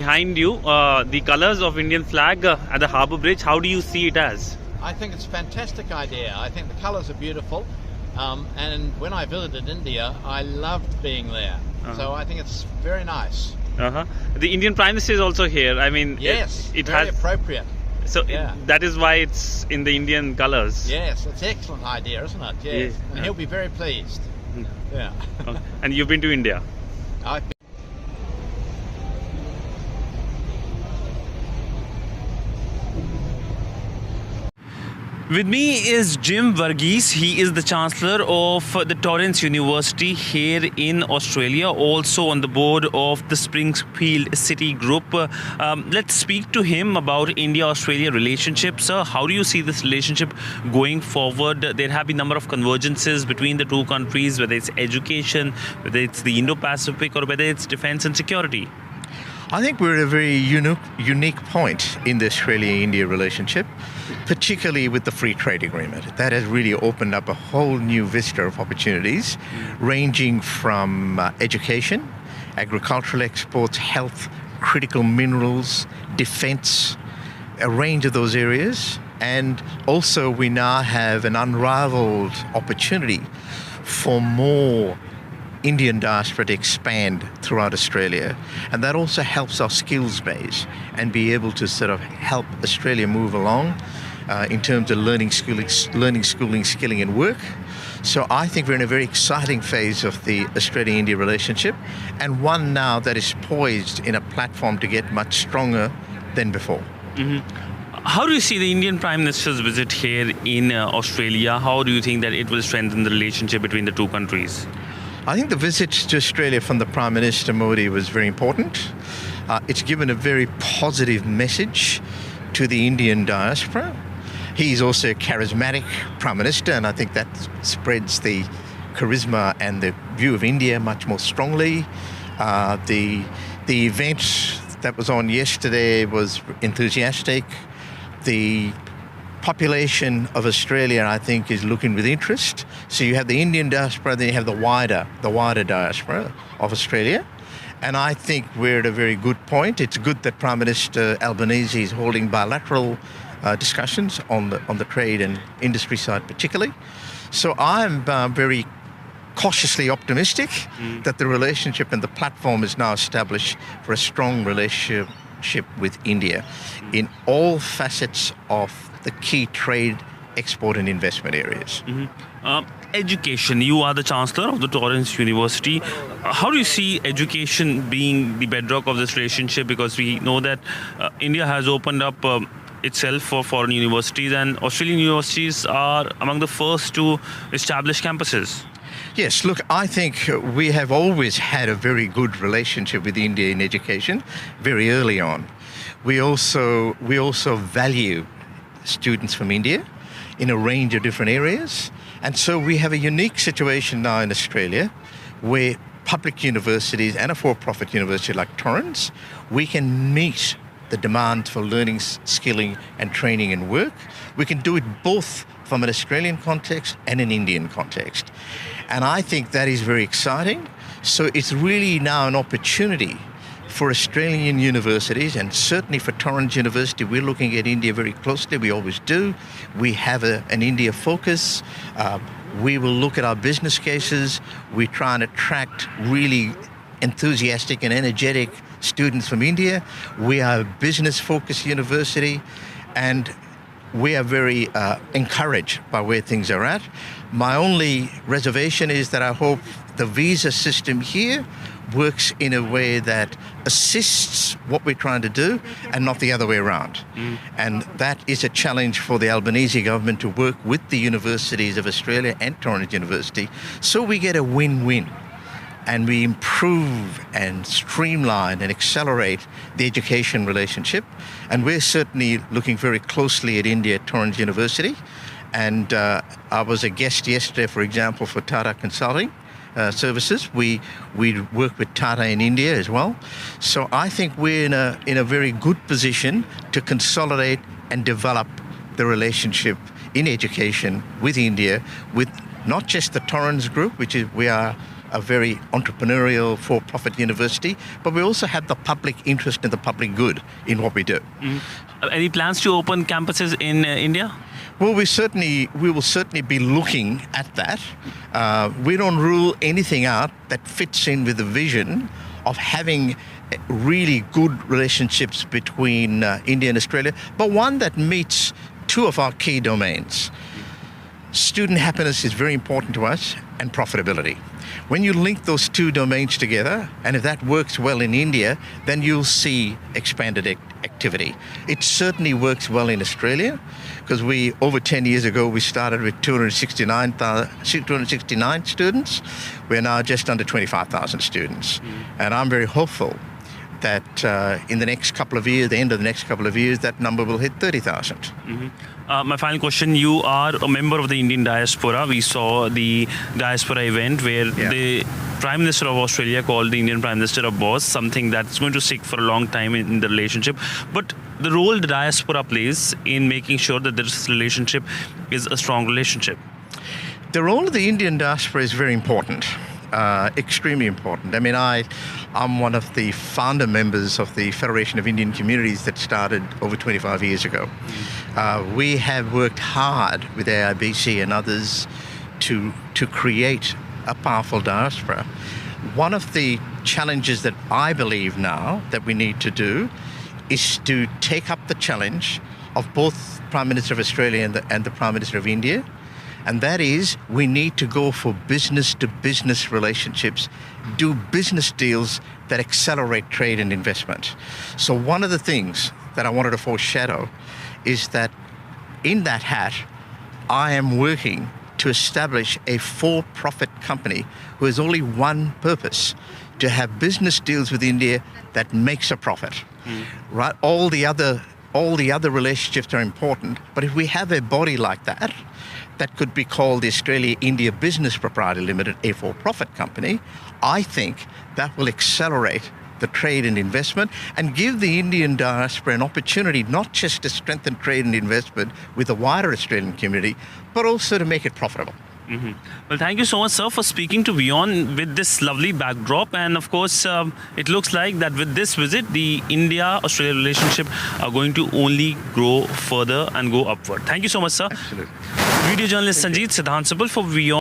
Behind you, the colors of Indian flag at the Harbour Bridge. How do you see it as? I think it's a fantastic idea. I think the colours are beautiful, and when I visited India, I loved being there. So I think it's very nice. The Indian Prime Minister is also here. I mean, Yes, it very has. appropriate. So that is why it's in the Indian colors. Yes, it's an excellent idea, isn't it? Yes, Yeah. and he'll be very pleased. Yeah. Okay. And you've been to India. I've With me is Jim Varghese. He is the Chancellor of the Torrens University here in Australia, also on the board of the Springfield City Group. Let's speak to him about India-Australia relationship. Sir, how do you see this relationship going forward? There have been a number of convergences between the two countries, whether it's education, whether it's the Indo-Pacific, or whether it's defence and security. I think we're at a very unique point in the Australia-India relationship, particularly with the free trade agreement. That has really opened up a whole new vista of opportunities, ranging from education, agricultural exports, health, critical minerals, defence, a range of those areas. And also we now have an unrivaled opportunity for more Indian diaspora to expand throughout Australia, and that also helps our skills base and be able to sort of help Australia move along in terms of learning, schooling, skilling and work. So I think we're in a very exciting phase of the Australia-India relationship, and one now that is poised in a platform to get much stronger than before. How do you see the Indian Prime Minister's visit here in Australia? How do you think that it will strengthen the relationship between the two countries? I think the visit to Australia from the Prime Minister Modi was very important. It's given a very positive message to the Indian diaspora. He's also a charismatic Prime Minister, and I think that spreads the charisma and the view of India much more strongly. The event that was on yesterday was enthusiastic. The population of Australia, I think, is looking with interest. So you have the Indian diaspora, then you have the wider diaspora of Australia. And I think we're at a very good point. It's good that Prime Minister Albanese is holding bilateral discussions on the trade and industry side particularly. So I'm very cautiously optimistic that the relationship and the platform is now established for a strong relationship with India in all facets of the key trade, export and investment areas. Education. You are the Chancellor of the Torrens University. How do you see education being the bedrock of this relationship? Because we know that India has opened up itself for foreign universities, and Australian universities are among the first to establish campuses. Yes, look, I think we have always had a very good relationship with India in education very early on. We also value students from India in a range of different areas. And so we have a unique situation now in Australia where public universities and a for-profit university like Torrens, we can meet the demand for learning, skilling and training and work. We can do it both from an Australian context and an Indian context. And I think that is very exciting. So it's really now an opportunity for Australian universities, and certainly for Torrens University, we're looking at India very closely. We always do. We have an India focus. We will look at our business cases. We try and attract really enthusiastic and energetic students from India. We are a business-focused university, and we are very encouraged by where things are at. My only reservation is that I hope the visa system here works in a way that assists what we're trying to do and not the other way around. And that is a challenge for the Albanese government to work with the universities of Australia and Torrens University so we get a win-win and we improve and streamline and accelerate the education relationship. And we're certainly looking very closely at India at Torrens University. And I was a guest yesterday, for example, for Tata Consulting Services. We work with Tata in India as well. So I think we're in a very good position to consolidate and develop the relationship in education with India, with not just the Torrens Group, which is we are a very entrepreneurial for-profit university, but we also have the public interest and the public good in what we do. Any plans to open campuses in India? Well, we will certainly be looking at that. We don't rule anything out that fits in with the vision of having really good relationships between India and Australia, but one that meets two of our key domains. Student happiness is very important to us, and profitability. When you link those two domains together, and if that works well in India, then you'll see expanded activity. It certainly works well in Australia, because over 10 years ago, we started with 269 students. We're now just under 25,000 students. And I'm very hopeful that in the next couple of years, the end of the next couple of years, that number will hit 30,000. My final question, you are a member of the Indian diaspora. We saw the diaspora event where the Prime Minister of Australia called the Indian Prime Minister a boss, something that's going to stick for a long time in the relationship. But the role the diaspora plays in making sure that this relationship is a strong relationship. The role of the Indian diaspora is very important. Extremely important. I mean, I'm one of the founder members of the Federation of Indian Communities that started over 25 years ago. We have worked hard with AIBC and others to create a powerful diaspora. One of the challenges that I believe now that we need to do is to take up the challenge of both Prime Minister of Australia and the Prime Minister of India. And that is, we need to go for business-to-business relationships, do business deals that accelerate trade and investment. So one of the things that I wanted to foreshadow is that in that hat, I am working to establish a for-profit company who has only one purpose, to have business deals with India that makes a profit. Right? All the other relationships are important, but if we have a body like that, that could be called the Australia-India Business Proprietary Limited, a for-profit company, I think that will accelerate the trade and investment and give the Indian diaspora an opportunity not just to strengthen trade and investment with the wider Australian community, but also to make it profitable. Well, thank you so much, sir, for speaking to Beyond with this lovely backdrop. And of course, it looks like that with this visit, the India-Australia relationship are going to only grow further and go upward. Thank you so much, sir. Absolutely. Video journalist Sanjeet Siddhant Sibal for Beyond.